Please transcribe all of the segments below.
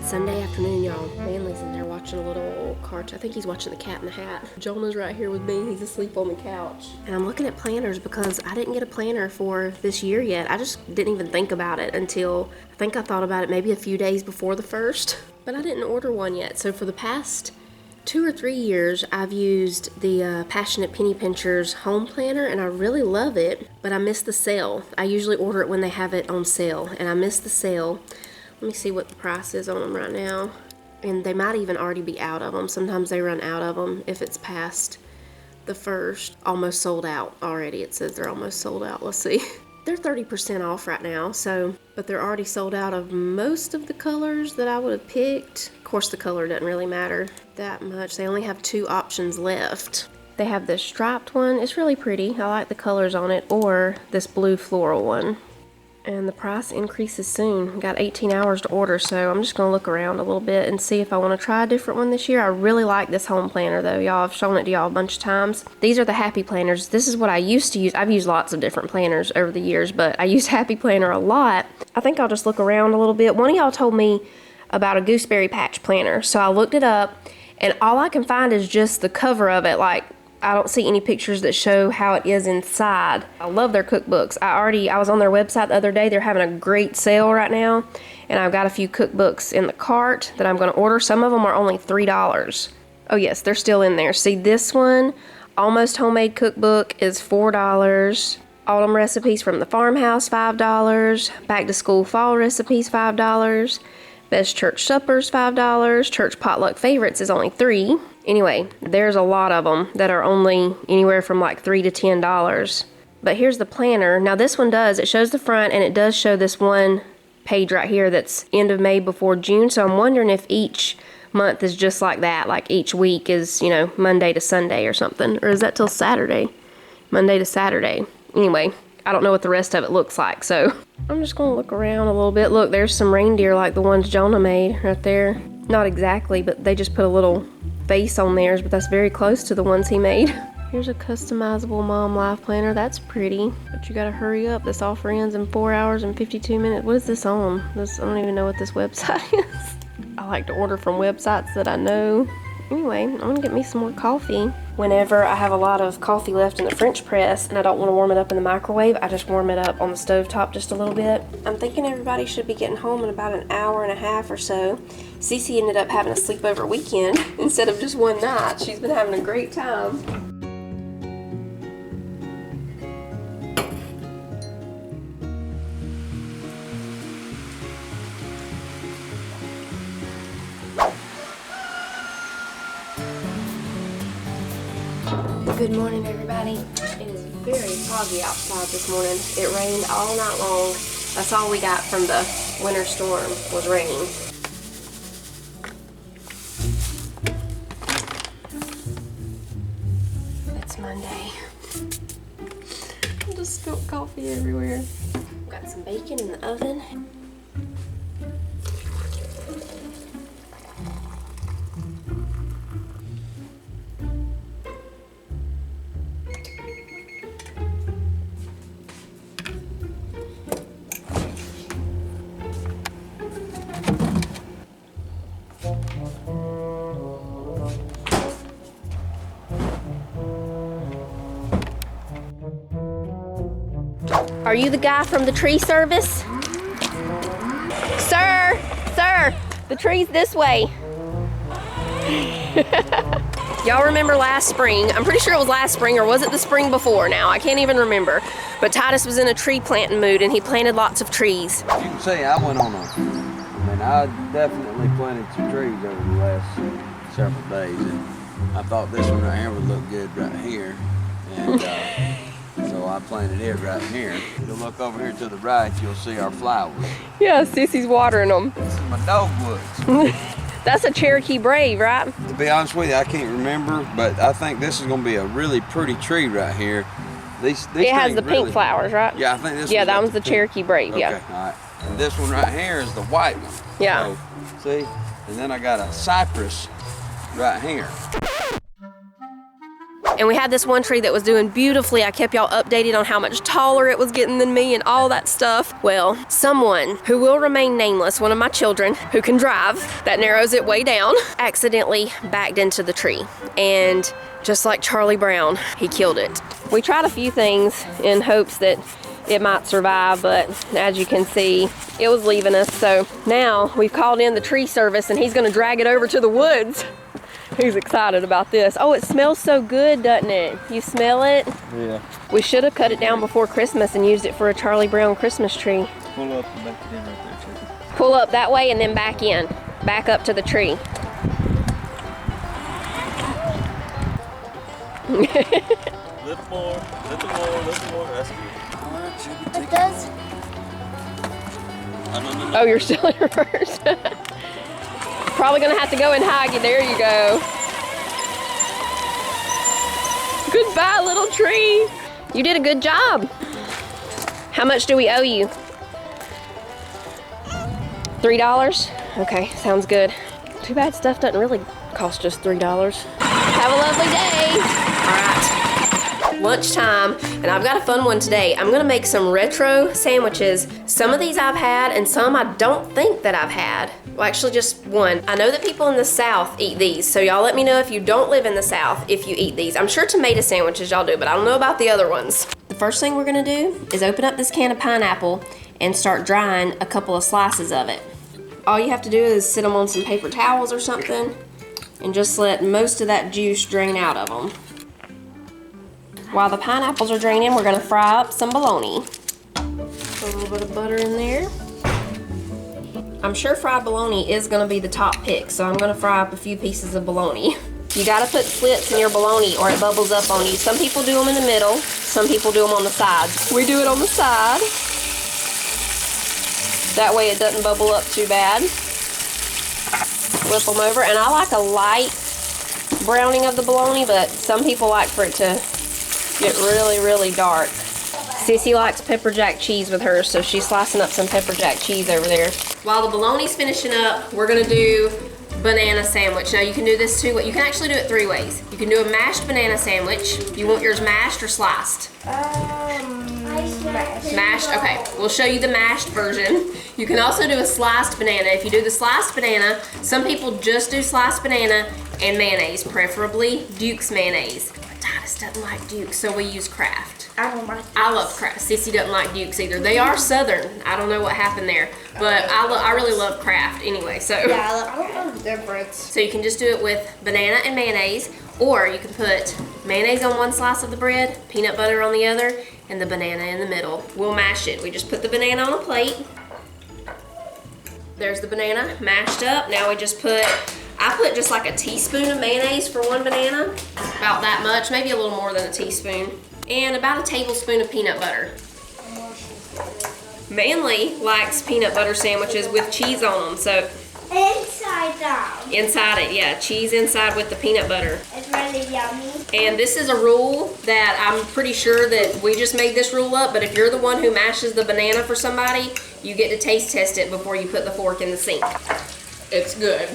Sunday afternoon, y'all. Manly's in there watching a little cartoon. I think he's watching The Cat in the Hat. Jonah's right here with me. He's asleep on the couch. And I'm looking at planners because I didn't get a planner for this year yet. I just didn't even think about it until I think I thought about it maybe a few days before the 1st. But I didn't order one yet. So for the past 2 or 3 years, I've used the Passionate Penny Pinchers home planner, and I really love it, but I miss the sale. I usually order it when they have it on sale, and I miss the sale. Let me see what the price is on them right now. And they might even already be out of them. Sometimes they run out of them if it's past the 1st. Almost sold out already. It says they're almost sold out. Let's see. They're 30% off right now, but they're already sold out of most of the colors that I would have picked. Of course, the color doesn't really matter that much. They only have 2 options left. They have this striped one. It's really pretty. I like the colors on it, or this blue floral one. And the price increases soon. I got 18 hours to order, so I'm just gonna look around a little bit and see if I want to try a different one this year. I really like this home planner though, y'all. I've shown it to y'all a bunch of times. These are the Happy Planners. This is what I used to use. I've used lots of different planners over the years, but I use Happy Planner a lot. I think I'll just look around a little bit. One of y'all told me about a Gooseberry Patch planner, so I looked it up, and all I can find is just the cover of it. Like, I don't see any pictures that show how it is inside. I love their cookbooks. I was on their website the other day. They're having a great sale right now, and I've got a few cookbooks in the cart that I'm going to order. Some of them are only $3. Oh yes, they're still in there. See, this one, Almost Homemade Cookbook, is $4. Autumn Recipes from the Farmhouse, $5. Back to School Fall Recipes, $5. Best Church Suppers, $5. Church Potluck Favorites is only $3. Anyway, there's a lot of them that are only anywhere from like $3 to $10. But here's the planner. Now this one it shows the front, and it does show this one page right here that's end of May before June. So I'm wondering if each month is just like that, like each week is, you know, Monday to Sunday or something. Or is that till Saturday? Monday to Saturday. Anyway, I don't know what the rest of it looks like, so I'm just gonna look around a little bit. Look, there's some reindeer like the ones Jonah made right there. Not exactly, but they just put a little face on theirs, but that's very close to the ones he made. Here's a customizable mom life planner. That's pretty, but you gotta hurry up. This offer ends in 4 hours and 52 minutes. What is this on? I don't even know what this website is. I like to order from websites that I know. Anyway, I'm gonna get me some more coffee. Whenever I have a lot of coffee left in the French press and I don't want to warm it up in the microwave, I just warm it up on the stovetop just a little bit. I'm thinking everybody should be getting home in about an hour and a half or so. Cece ended up having a sleepover weekend instead of just one night. She's been having a great time. Good morning, everybody. It is very foggy outside this morning. It rained all night long. That's all we got from the winter storm was rain. It's Monday. I just spilled coffee everywhere. Got some bacon in the oven. Are you the guy from the tree service? Sir, the tree's this way. Y'all remember last spring? I'm pretty sure it was last spring, or was it the spring before now? I can't even remember. But Titus was in a tree planting mood, and he planted lots of trees. You can see I went on I definitely planted some trees over the last several days, and I thought this one right here would look good right here. And so I planted it right here. If you look over here to the right, you'll see our flowers. Yeah, Sissy's watering them. This is my dogwoods. That's a Cherokee Brave, right? To be honest with you, I can't remember, but I think this is going to be a really pretty tree right here. It has the pink flowers, right? Yeah, I think this. Yeah, that one's the Cherokee Brave. Okay, Yeah. all right. And this one right here is the white one. Yeah. So, see, and then I got a cypress right here. And we had this one tree that was doing beautifully. I kept y'all updated on how much taller it was getting than me and all that stuff. Well, someone who will remain nameless, one of my children who can drive, that narrows it way down, accidentally backed into the tree. And just like Charlie Brown, he killed it. We tried a few things in hopes that it might survive, but as you can see, it was leaving us. So now we've called in the tree service and he's gonna drag it over to the woods. He's excited about this. Oh, it smells so good, doesn't it? You smell it? Yeah. We should have cut it down before Christmas and used it for a Charlie Brown Christmas tree. Pull up and back it in right there, Chicken. Pull up that way and then back in. Back up to the tree. Lift more, lift more, lift more. That's good. All right, Chicken, take it. Oh, you're still in reverse. Probably gonna have to go in high. There you go. Goodbye, little tree. You did a good job. How much do we owe you? $3? Okay, sounds good. Too bad stuff doesn't really cost just $3. Have a lovely day. All right, lunchtime, and I've got a fun one today. I'm gonna make some retro sandwiches. Some of these I've had, and some I don't think that I've had. Well, actually just one. I know that people in the South eat these, so y'all let me know if you don't live in the South if you eat these. I'm sure tomato sandwiches y'all do, but I don't know about the other ones. The first thing we're gonna do is open up this can of pineapple and start drying a couple of slices of it. All you have to do is sit them on some paper towels or something and just let most of that juice drain out of them. While the pineapples are draining, we're gonna fry up some bologna. Put a little bit of butter in there. I'm sure fried bologna is gonna be the top pick, so I'm gonna fry up a few pieces of bologna. You gotta put slits in your bologna or it bubbles up on you. Some people do them in the middle, some people do them on the sides. We do it on the side. That way it doesn't bubble up too bad. Flip them over, and I like a light browning of the bologna, but some people like for it to get really, really dark. Sissy likes pepper jack cheese with hers, so she's slicing up some pepper jack cheese over there. While the bologna's finishing up, we're gonna do banana sandwich. Now you can do this too. You can actually do it 3 ways. You can do a mashed banana sandwich. You want yours mashed or sliced? Mashed, okay. We'll show you the mashed version. You can also do a sliced banana. If you do the sliced banana, some people just do sliced banana and mayonnaise, preferably Duke's mayonnaise. But Titus doesn't like Duke's, so we use Kraft. I don't like Duke's. I love Kraft. Sissy doesn't like Duke's either. They are Southern. I don't know what happened there, but I really love Kraft anyway. So Yeah, I don't know the difference. So you can just do it with banana and mayonnaise, or you can put mayonnaise on one slice of the bread, peanut butter on the other, and the banana in the middle. We'll mash it. We just put the banana on a plate. There's the banana mashed up. Now we just I put just like a teaspoon of mayonnaise for one banana. About that much, maybe a little more than a teaspoon. And about a tablespoon of peanut butter. Manly likes peanut butter sandwiches with cheese on them, so. Inside out. Inside it, yeah, cheese inside with the peanut butter. It's really yummy. And this is a rule that I'm pretty sure that we just made this rule up, but if you're the one who mashes the banana for somebody, you get to taste test it before you put the fork in the sink. It's good.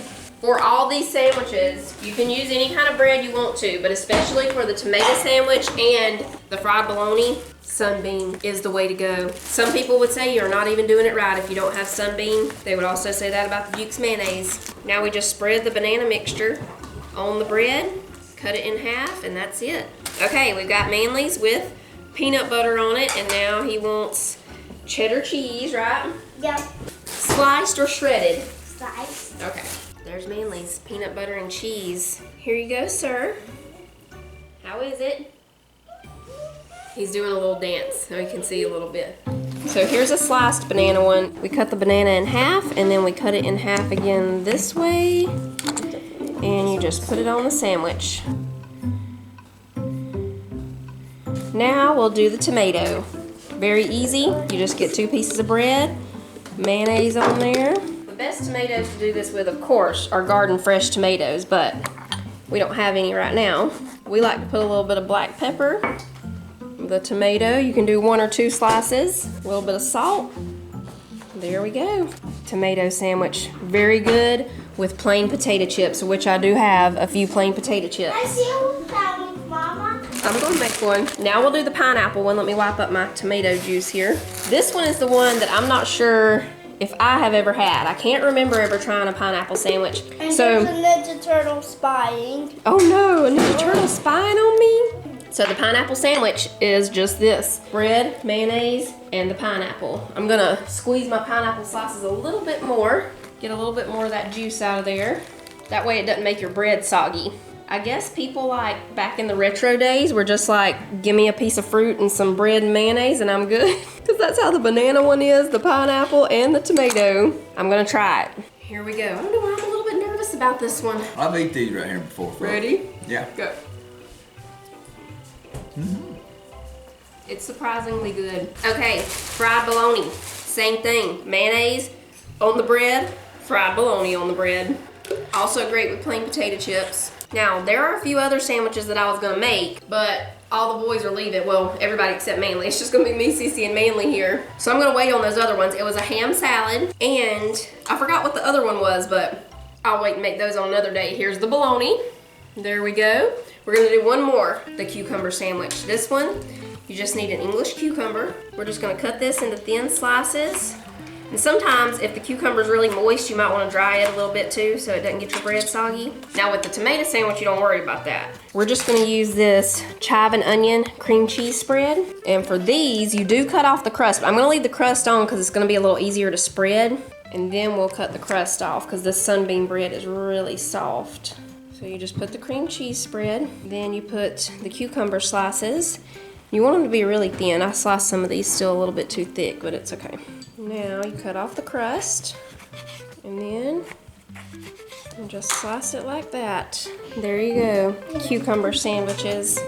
For all these sandwiches, you can use any kind of bread you want to, but especially for the tomato sandwich and the fried bologna, Sunbeam is the way to go. Some people would say you're not even doing it right if you don't have Sunbeam. They would also say that about the Duke's mayonnaise. Now we just spread the banana mixture on the bread, cut it in half, and that's it. Okay, we've got Manly's with peanut butter on it, and now he wants cheddar cheese, right? Yep. Sliced or shredded? Slice. Okay. There's Manly's peanut butter and cheese. Here you go, sir. How is it? He's doing a little dance, so you can see a little bit. So here's a sliced banana one. We cut the banana in half, and then we cut it in half again this way. And you just put it on the sandwich. Now we'll do the tomato. Very easy. You just get 2 pieces of bread, mayonnaise on there. The best tomatoes to do this with, of course, are garden fresh tomatoes, but we don't have any right now. We like to put a little bit of black pepper. The tomato, you can do 1 or 2 slices. A little bit of salt. There we go. Tomato sandwich. Very good with plain potato chips, which I do have a few plain potato chips. I see what that means, Mama. I'm gonna make one. Now we'll do the pineapple one. Let me wipe up my tomato juice here. This one is the one that I'm not sure if I have ever had. I can't remember ever trying a pineapple sandwich. And So, there's a Ninja Turtle spying. oh no, a Ninja Turtle spying on me? So the pineapple sandwich is just this. Bread, mayonnaise, and the pineapple. I'm gonna squeeze my pineapple slices a little bit more. Get a little bit more of that juice out of there. That way it doesn't make your bread soggy. I guess people like back in the retro days were just like, give me a piece of fruit and some bread and mayonnaise and I'm good. Because that's how the banana one is, the pineapple and the tomato. I'm gonna try it. Here we go. I don't know why I'm a little bit nervous about this one. I've eaten these right here before. Folks. Ready? Yeah. Go. It's surprisingly good. Okay, fried bologna. Same thing. Mayonnaise on the bread, fried bologna on the bread. Also great with plain potato chips. Now, there are a few other sandwiches that I was gonna make, but all the boys are leaving. Well, everybody except Manly. It's just gonna be me, Cece, and Manly here. So I'm gonna wait on those other ones. It was a ham salad, and I forgot what the other one was, but I'll wait and make those on another day. Here's the bologna. There we go. We're gonna do one more, the cucumber sandwich. This one, you just need an English cucumber. We're just gonna cut this into thin slices. And sometimes if the cucumber's really moist, you might wanna dry it a little bit too so it doesn't get your bread soggy. Now with the tomato sandwich, you don't worry about that. We're just gonna use this chive and onion cream cheese spread. And for these, you do cut off the crust. I'm gonna leave the crust on because it's gonna be a little easier to spread. And then we'll cut the crust off because this sunbeam bread is really soft. So you just put the cream cheese spread, then you put the cucumber slices. You want them to be really thin. I sliced some of these still a little bit too thick, but it's okay. Now you cut off the crust, and then you just slice it like that. There you go, cucumber sandwiches.